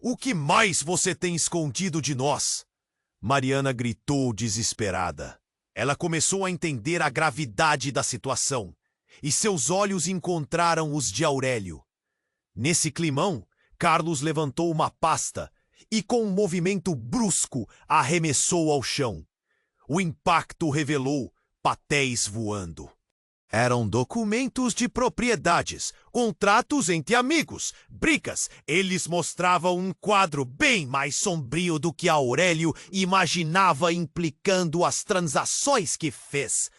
O que mais você tem escondido de nós? Mariana gritou desesperada. Ela começou a entender a gravidade da situação, e seus olhos encontraram os de Aurélio. Nesse climão, Carlos levantou uma pasta e, com um movimento brusco, a arremessou ao chão. O impacto revelou papéis voando. Eram documentos de propriedades, contratos entre amigos, brigas. Eles mostravam um quadro bem mais sombrio do que Aurélio imaginava, implicando as transações que fez.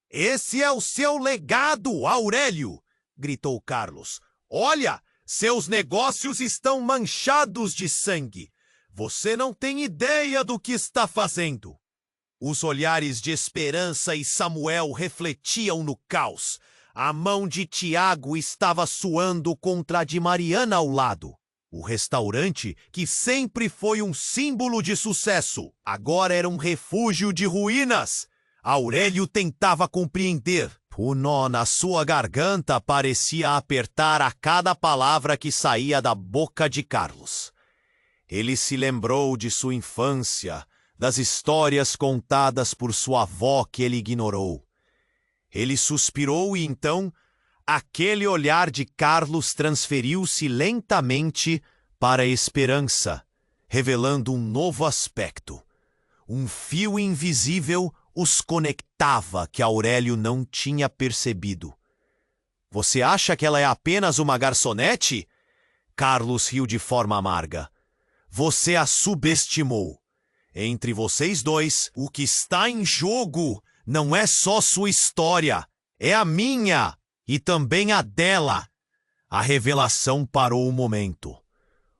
Esse é o seu legado, Aurélio! Gritou Carlos. Olha, seus negócios estão manchados de sangue. Você não tem ideia do que está fazendo. Os olhares de Esperança e Samuel refletiam no caos. A mão de Tiago estava suando contra a de Mariana ao lado. O restaurante, que sempre foi um símbolo de sucesso, agora era um refúgio de ruínas. Aurélio tentava compreender. O nó na sua garganta parecia apertar a cada palavra que saía da boca de Carlos. Ele se lembrou de sua infância, das histórias contadas por sua avó que ele ignorou. Ele suspirou e então aquele olhar de Carlos transferiu-se lentamente para a esperança, revelando um novo aspecto. Um fio invisível os conectava que Aurélio não tinha percebido. Você acha que ela é apenas uma garçonete? Carlos riu de forma amarga. Você a subestimou. Entre vocês dois, o que está em jogo não é só sua história, é a minha e também a dela. A revelação parou um momento.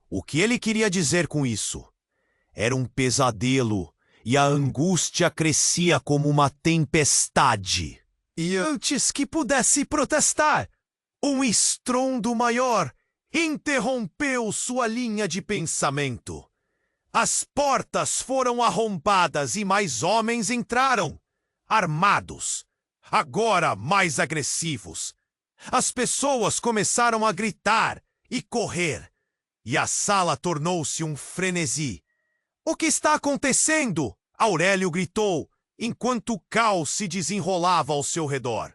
O que ele queria dizer com isso? Era um pesadelo e a angústia crescia como uma tempestade. E antes que pudesse protestar, um estrondo maior interrompeu sua linha de pensamento. As portas foram arrombadas e mais homens entraram, armados, agora mais agressivos. As pessoas começaram a gritar e correr, e a sala tornou-se um frenesi. O que está acontecendo? Aurélio gritou, enquanto o caos se desenrolava ao seu redor.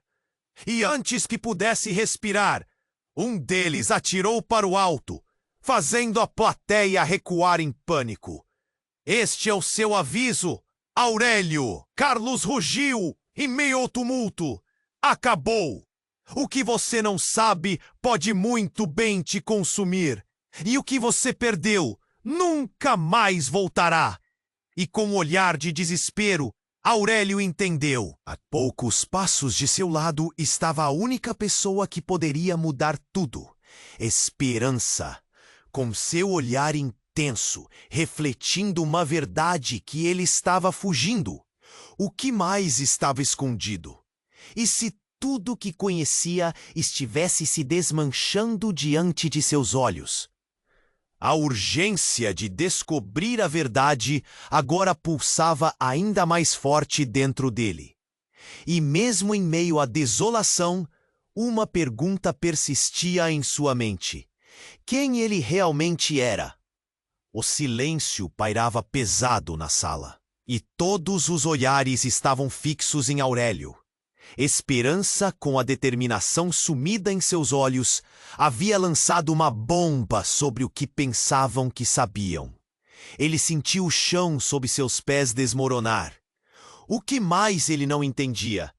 E antes que pudesse respirar, um deles atirou para o alto, fazendo a plateia recuar em pânico. Este é o seu aviso, Aurélio! Carlos rugiu, em meio ao tumulto. Acabou! O que você não sabe pode muito bem te consumir. E o que você perdeu nunca mais voltará. E com um olhar de desespero, Aurélio entendeu. A poucos passos de seu lado estava a única pessoa que poderia mudar tudo. Esperança. Com seu olhar intenso, refletindo uma verdade que ele estava fugindo. O que mais estava escondido? E se tudo que conhecia estivesse se desmanchando diante de seus olhos? A urgência de descobrir a verdade agora pulsava ainda mais forte dentro dele. E mesmo em meio à desolação, uma pergunta persistia em sua mente. Quem ele realmente era? O silêncio pairava pesado na sala, e todos os olhares estavam fixos em Aurélio. Esperança, com a determinação sumida em seus olhos, havia lançado uma bomba sobre o que pensavam que sabiam. Ele sentiu o chão sob seus pés desmoronar. O que mais ele não entendia?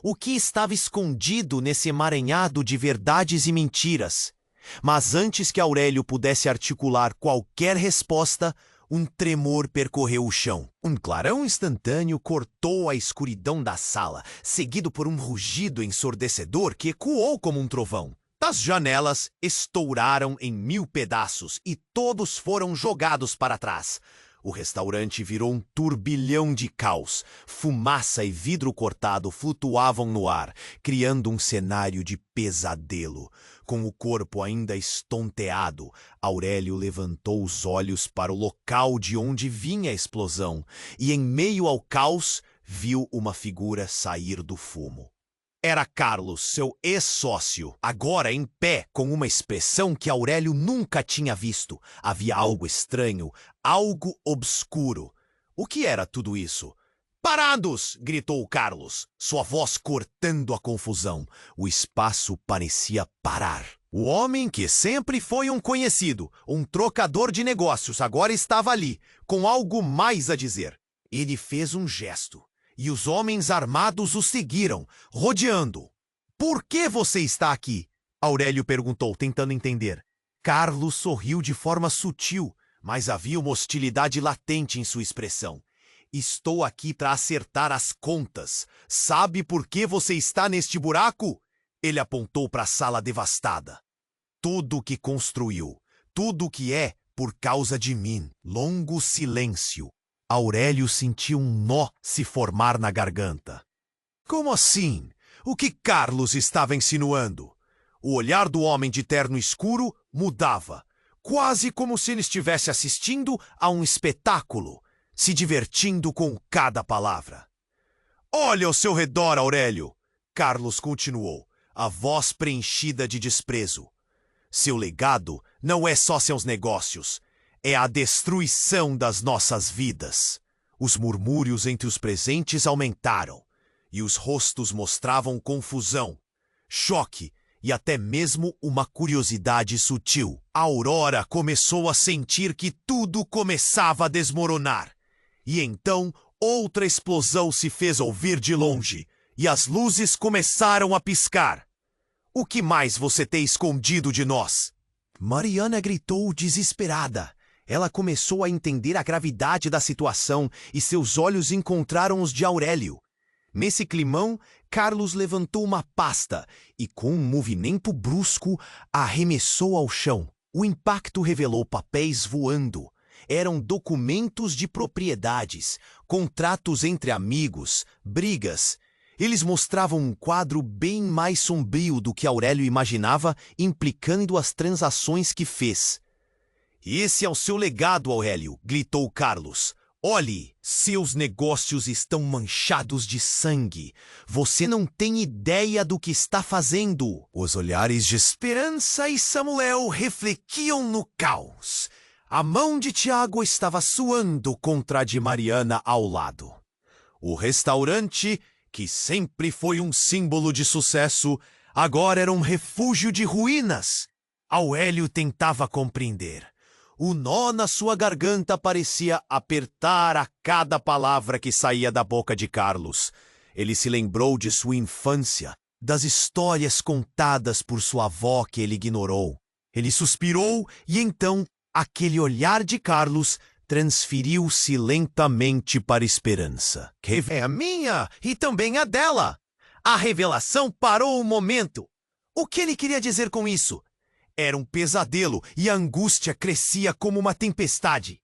O que estava escondido nesse emaranhado de verdades e mentiras? Mas antes que Aurélio pudesse articular qualquer resposta, um tremor percorreu o chão. Um clarão instantâneo cortou a escuridão da sala, seguido por um rugido ensurdecedor que ecoou como um trovão. As janelas estouraram em 1000 pedaços e todos foram jogados para trás. O restaurante virou um turbilhão de caos. Fumaça e vidro cortado flutuavam no ar, criando um cenário de pesadelo. Com o corpo ainda estonteado, Aurélio levantou os olhos para o local de onde vinha a explosão e, em meio ao caos, viu uma figura sair do fumo. Era Carlos, seu ex-sócio, agora em pé, com uma expressão que Aurélio nunca tinha visto. Havia algo estranho, algo obscuro. O que era tudo isso? Parados! Gritou Carlos, sua voz cortando a confusão. O espaço parecia parar. O homem que sempre foi um conhecido, um trocador de negócios, agora estava ali, com algo mais a dizer. Ele fez um gesto. E os homens armados o seguiram, rodeando. Por que você está aqui? Aurélio perguntou, tentando entender. Carlos sorriu de forma sutil, mas havia uma hostilidade latente em sua expressão. Estou aqui para acertar as contas. Sabe por que você está neste buraco? Ele apontou para a sala devastada. Tudo o que construiu, tudo o que é, por causa de mim. Longo silêncio. Aurélio sentiu um nó se formar na garganta. Como assim? O que Carlos estava insinuando? O olhar do homem de terno escuro mudava. quase como se ele estivesse assistindo a um espetáculo, se divertindo com cada palavra. Olha ao seu redor, Aurélio, Carlos continuou, a voz preenchida de desprezo. Seu legado não é só seus negócios, é a destruição das nossas vidas. Os murmúrios entre os presentes aumentaram, e os rostos mostravam confusão, choque e até mesmo uma curiosidade sutil. A Aurora começou a sentir que tudo começava a desmoronar. E então outra explosão se fez ouvir de longe, e as luzes começaram a piscar. O que mais você tem escondido de nós? Mariana gritou desesperada. Ela começou a entender a gravidade da situação e seus olhos encontraram os de Aurélio. Nesse climão, Carlos levantou uma pasta e, com um movimento brusco, a arremessou ao chão. O impacto revelou papéis voando. Eram documentos de propriedades, contratos entre amigos, brigas. Eles mostravam um quadro bem mais sombrio do que Aurélio imaginava, implicando as transações que fez. Esse é o seu legado, Aurélio, gritou Carlos. Olhe, seus negócios estão manchados de sangue. Você não tem ideia do que está fazendo. Os olhares de Esperança e Samuel refletiam no caos. A mão de Tiago estava suando contra a de Mariana ao lado. O restaurante, que sempre foi um símbolo de sucesso, agora era um refúgio de ruínas. Aurélio tentava compreender. O nó na sua garganta parecia apertar a cada palavra que saía da boca de Carlos. Ele se lembrou de sua infância, das histórias contadas por sua avó que ele ignorou. Ele suspirou e então aquele olhar de Carlos transferiu-se lentamente para Esperança. Que é a minha e também a dela. A revelação parou um momento. O que ele queria dizer com isso? Era um pesadelo e a angústia crescia como uma tempestade.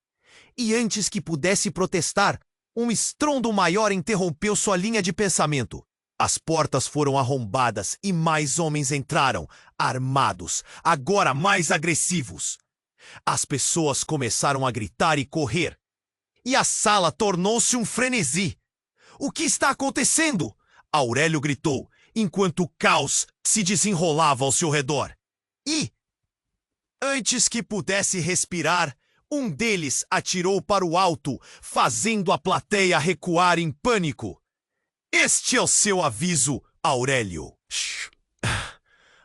E antes que pudesse protestar, um estrondo maior interrompeu sua linha de pensamento. As portas foram arrombadas e mais homens entraram, armados, agora mais agressivos. As pessoas começaram a gritar e correr. E a sala tornou-se um frenesi. O que está acontecendo? Aurélio gritou, enquanto o caos se desenrolava ao seu redor. E, antes que pudesse respirar, um deles atirou para o alto, fazendo a plateia recuar em pânico. Este é o seu aviso, Aurélio.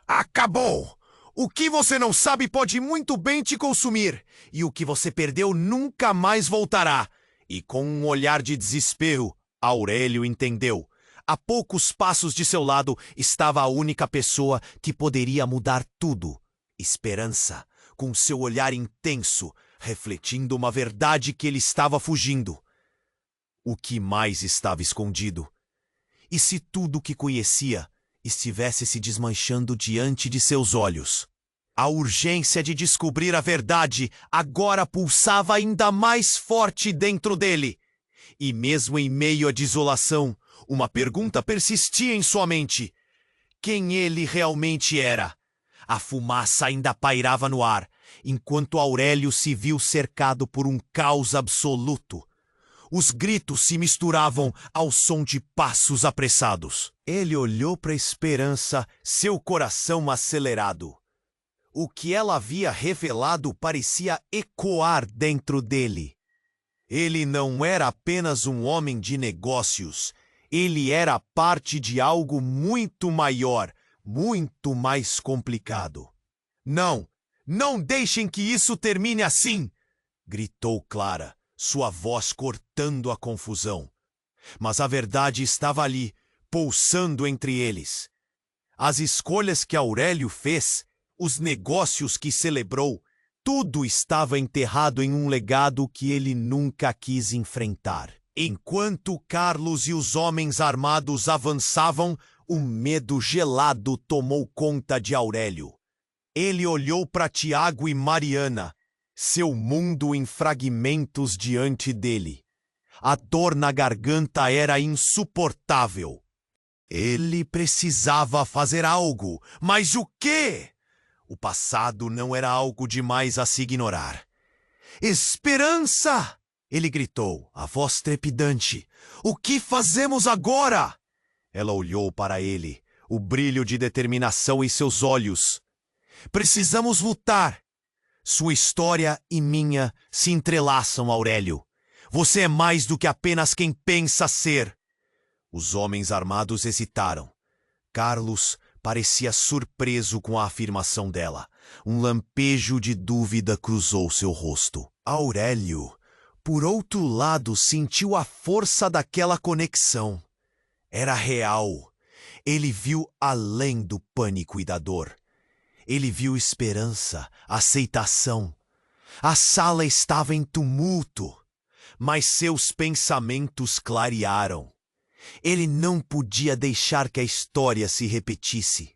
Acabou! O que você não sabe pode muito bem te consumir, e o que você perdeu nunca mais voltará. E com um olhar de desespero, Aurélio entendeu. A poucos passos de seu lado estava a única pessoa que poderia mudar tudo. Esperança, com seu olhar intenso, refletindo uma verdade que ele estava fugindo. O que mais estava escondido? E se tudo o que conhecia estivesse se desmanchando diante de seus olhos? A urgência de descobrir a verdade agora pulsava ainda mais forte dentro dele. E mesmo em meio à desolação, uma pergunta persistia em sua mente. Quem ele realmente era? A fumaça ainda pairava no ar, enquanto Aurélio se viu cercado por um caos absoluto. Os gritos se misturavam ao som de passos apressados. Ele olhou para Esperança, seu coração acelerado. O que ela havia revelado parecia ecoar dentro dele. Ele não era apenas um homem de negócios. Ele era parte de algo muito maior, muito mais complicado. Não, não deixem que isso termine assim! Gritou Clara, sua voz cortando a confusão. Mas a verdade estava ali, pulsando entre eles. As escolhas que Aurélio fez, os negócios que celebrou, tudo estava enterrado em um legado que ele nunca quis enfrentar. Enquanto Carlos e os homens armados avançavam, um medo gelado tomou conta de Aurélio. Ele olhou para Tiago e Mariana, seu mundo em fragmentos diante dele. A dor na garganta era insuportável. Ele precisava fazer algo, mas o quê? O passado não era algo demais a se ignorar. Esperança! Ele gritou, a voz trepidante. O que fazemos agora? Ela olhou para ele, o brilho de determinação em seus olhos. Precisamos lutar. Sua história e minha se entrelaçam, Aurélio. Você é mais do que apenas quem pensa ser. Os homens armados hesitaram. Carlos parecia surpreso com a afirmação dela. Um lampejo de dúvida cruzou seu rosto. Aurélio, por outro lado, sentiu a força daquela conexão. Era real. Ele viu além do pânico e da dor. Ele viu esperança, aceitação. A sala estava em tumulto, mas seus pensamentos clarearam. Ele não podia deixar que a história se repetisse.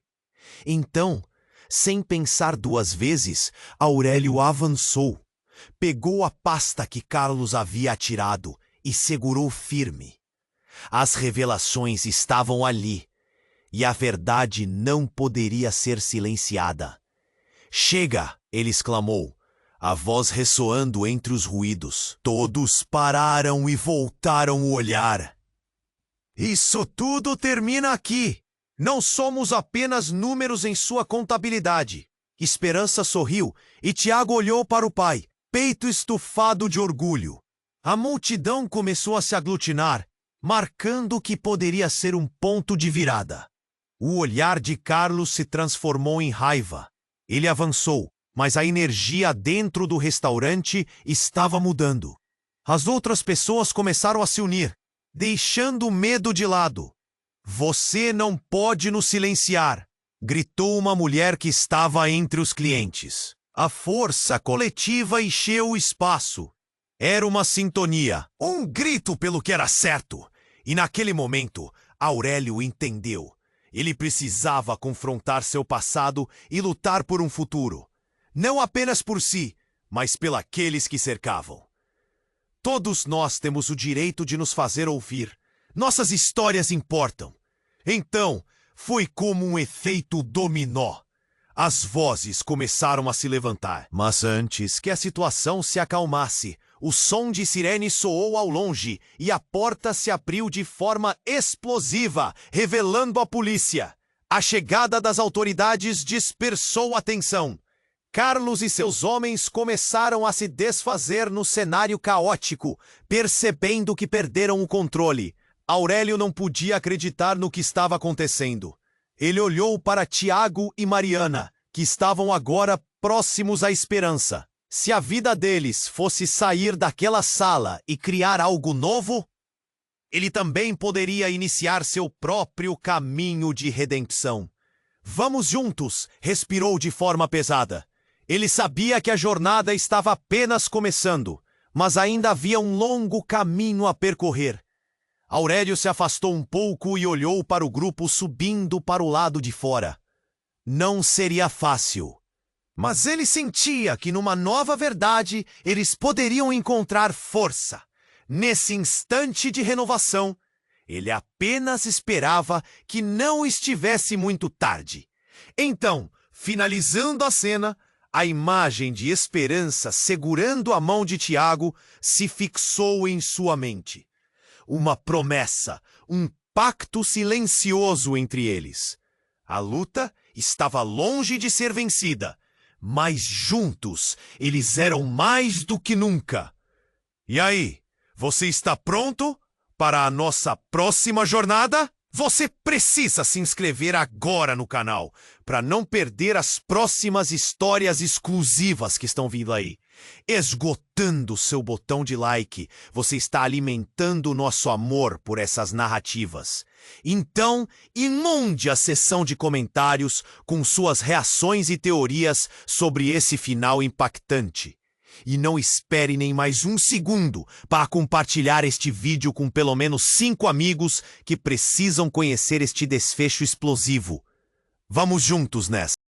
Então, sem pensar duas vezes, Aurélio avançou, pegou a pasta que Carlos havia atirado e segurou firme. As revelações estavam ali, e a verdade não poderia ser silenciada. Chega! Ele exclamou, a voz ressoando entre os ruídos. Todos pararam e voltaram o olhar. Isso tudo termina aqui. Não somos apenas números em sua contabilidade. Esperança sorriu e Tiago olhou para o pai, peito estufado de orgulho. A multidão começou a se aglutinar, marcando o que poderia ser um ponto de virada. O olhar de Carlos se transformou em raiva. Ele avançou, mas a energia dentro do restaurante estava mudando. As outras pessoas começaram a se unir, deixando o medo de lado. Você não pode nos silenciar, gritou uma mulher que estava entre os clientes. A força coletiva encheu o espaço. Era uma sintonia, um grito pelo que era certo. E naquele momento, Aurélio entendeu. Ele precisava confrontar seu passado e lutar por um futuro. Não apenas por si, mas pelos que cercavam. Todos nós temos o direito de nos fazer ouvir. Nossas histórias importam. Então, foi como um efeito dominó. As vozes começaram a se levantar. Mas antes que a situação se acalmasse, o som de sirene soou ao longe e a porta se abriu de forma explosiva, revelando a polícia. A chegada das autoridades dispersou a tensão. Carlos e seus homens começaram a se desfazer no cenário caótico, percebendo que perderam o controle. Aurélio não podia acreditar no que estava acontecendo. Ele olhou para Tiago e Mariana, que estavam agora próximos à esperança. Se a vida deles fosse sair daquela sala e criar algo novo, ele também poderia iniciar seu próprio caminho de redenção. Vamos juntos, respirou de forma pesada. Ele sabia que a jornada estava apenas começando, mas ainda havia um longo caminho a percorrer. Aurélio se afastou um pouco e olhou para o grupo subindo para o lado de fora. Não seria fácil. Mas ele sentia que numa nova verdade eles poderiam encontrar força. Nesse instante de renovação, ele apenas esperava que não estivesse muito tarde. Então, finalizando a cena, a imagem de esperança segurando a mão de Tiago se fixou em sua mente. Uma promessa, um pacto silencioso entre eles. A luta estava longe de ser vencida, mas juntos eles eram mais do que nunca. E aí, você está pronto para a nossa próxima jornada? Você precisa se inscrever agora no canal para não perder as próximas histórias exclusivas que estão vindo aí. Esgotando seu botão de like, você está alimentando o nosso amor por essas narrativas. Então, inunde a seção de comentários com suas reações e teorias sobre esse final impactante. E não espere nem mais um segundo para compartilhar este vídeo com pelo menos 5 amigos que precisam conhecer este desfecho explosivo. Vamos juntos nessa!